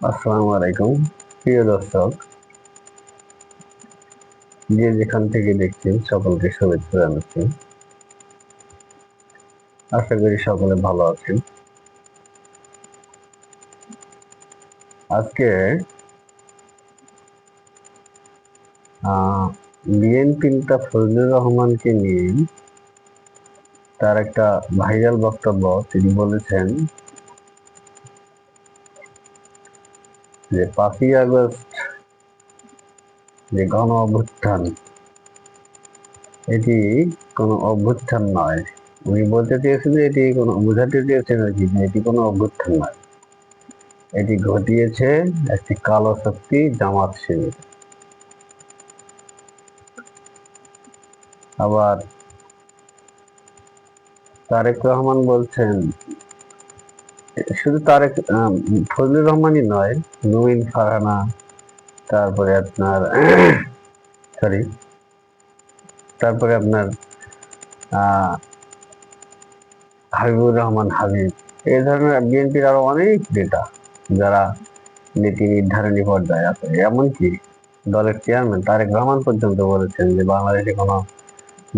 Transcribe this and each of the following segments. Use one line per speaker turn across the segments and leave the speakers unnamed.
আসসালামু আলাইকুম প্রিয় দর্শক, যে যেখান থেকে দেখছেন সকলকে শুভেচ্ছা জানাচ্ছি। আশা করি সকলে ভালো আছেন। আজকে বিএনপি নেতা ফজলুর রহমানকে নিয়ে তার একটা ভাইরাল বক্তব্য। তিনি বলেছেন যে 5ই আগস্ট যে গণ অভ্যুত্থান, এটি কোনো অভ্যুত্থান নয়। উনি বলতে চেয়েছেন যে এটি কোনো বোঝাতে চেয়েছেন আর কি, এটি কোনো অভ্যুত্থান নয়, এটি ঘটিয়েছে একটি কালো শক্তি, জামাত শিবির। আবার তারেক রহমান বলছেন, শুধু তারেক ফজলুর রহমানই নয়, নবীন ফারহানা, তারপরে আপনার সরি তারপরে আপনার হাবিবুর রহমান হাবিব, এই ধরনের বিএনপির আরো অনেক নেতা যারা নীতি নির্ধারণী পর্যায়ে আছে। এমনকি দলের চেয়ারম্যান তারেক রহমান পর্যন্ত বলেছেন যে বাংলাদেশে কোনো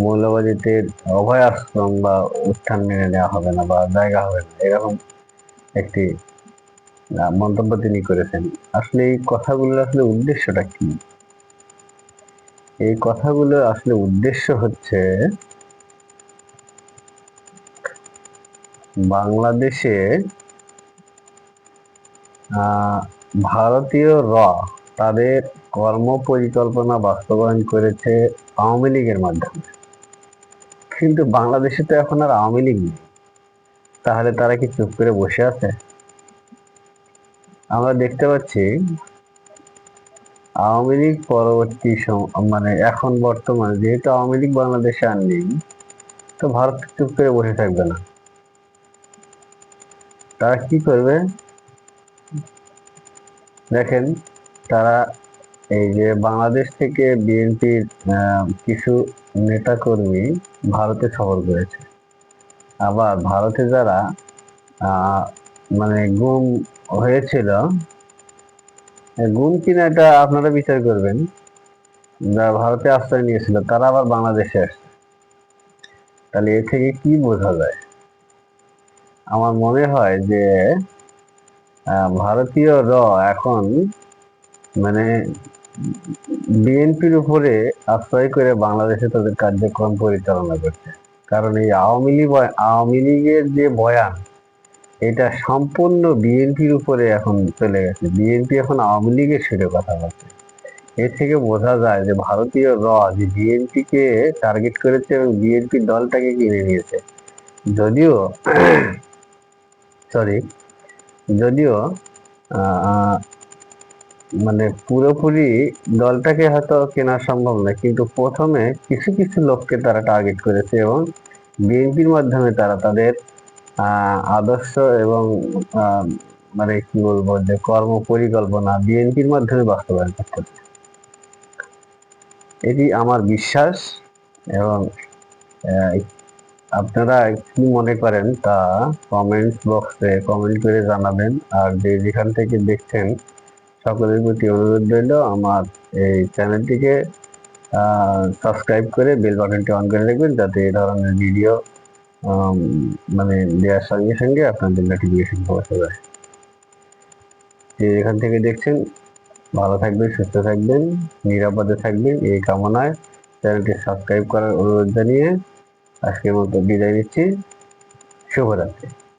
মৌলবাদীদের অভয় আশ্রম বা উত্থান মেনে নেওয়া হবে না বা জায়গা হবে না, এরকম একটি মন্তব্য তিনি করেছেন। আসলে এই কথাগুলোর আসলে উদ্দেশ্যটা কি? এই কথাগুলো আসলে উদ্দেশ্য হচ্ছে বাংলাদেশে ভারতীয় তাদের কর্ম পরিকল্পনা বাস্তবায়ন করেছে আওয়ামী লীগের মাধ্যমে, কিন্তু বাংলাদেশে তো এখন আর আওয়ামী লীগ নেই। তাহলে তারা কি চুপ করে বসে আছে? আমরা দেখতে পাচ্ছি আওয়ামী লীগ পরবর্তী মানে এখন বর্তমানে যেহেতু আওয়ামী লীগ বাংলাদেশে আর নেই, তো ভারত চুপ করে বসে থাকবে না। তারা কি করবে দেখেন, তারা এই যে বাংলাদেশ থেকে বিএনপির কিছু নেতাকর্মী ভারতে সফর করেছে। আবার ভারতে যারা মানে গুম হয়েছিল, গুম কিনা এটা আপনারা বিচার করবেন, যারা ভারতে আশ্রয় নিয়েছিল তারা আবার বাংলাদেশে আসছে। তাহলে এ থেকে কি বোঝা যায়? আমার মনে হয় যে ভারতীয় এখন মানে বিএনপির উপরে আশ্রয় করে বাংলাদেশে তাদের কার্যক্রম পরিচালনা করছে। কারণ এই আওয়ামী লীগের যে বয়ান, এটা সম্পূর্ণ বিএনপির উপরে এখন চলে গেছে। বিএনপি এখন আওয়ামী লীগের সুরে কথা বলছে। এর থেকে বোঝা যায় যে ভারতীয় যে বিএনপিকে টার্গেট করেছে এবং বিএনপি দলটাকে কিনে নিয়েছে। যদিও সরি যদিও মানে পুরোপুরি দলটাকে হয়তো কেনা সম্ভব নয়, কিন্তু প্রথমে কিছু কিছু লোককে তারা টার্গেট করেছে এবং বিএনপির মাধ্যমে তারা তাদের আদর্শ এবং মানে কি বলবো, যে কর্ম পরিকল্পনা বিএনপির মাধ্যমে বাস্তবায়ন করতেছে, এটি আমার বিশ্বাস। এবং আপনারা কি মনে করেন তা কমেন্টস বক্সে কমেন্ট করে জানাবেন। আর যে যেখান থেকে দেখছেন সকলের প্রতি অনুরোধ রইল আমার এই চ্যানেলটিকে সাবস্ক্রাইব করে বেল বাটনটি অন করে রাখবেন, যাতে এই ধরনের ভিডিও মানে দেওয়ার সঙ্গে সঙ্গে আপনাদের নোটিফিকেশন পৌঁছে যায়। যে এখান থেকে দেখছেন ভালো থাকবেন, সুস্থ থাকবেন, নিরাপদে থাকবেন, এই কামনায় চ্যানেলটি সাবস্ক্রাইব করার অনুরোধ জানিয়ে আজকের মতো বিদায় নিচ্ছি। শুভরাত্রি।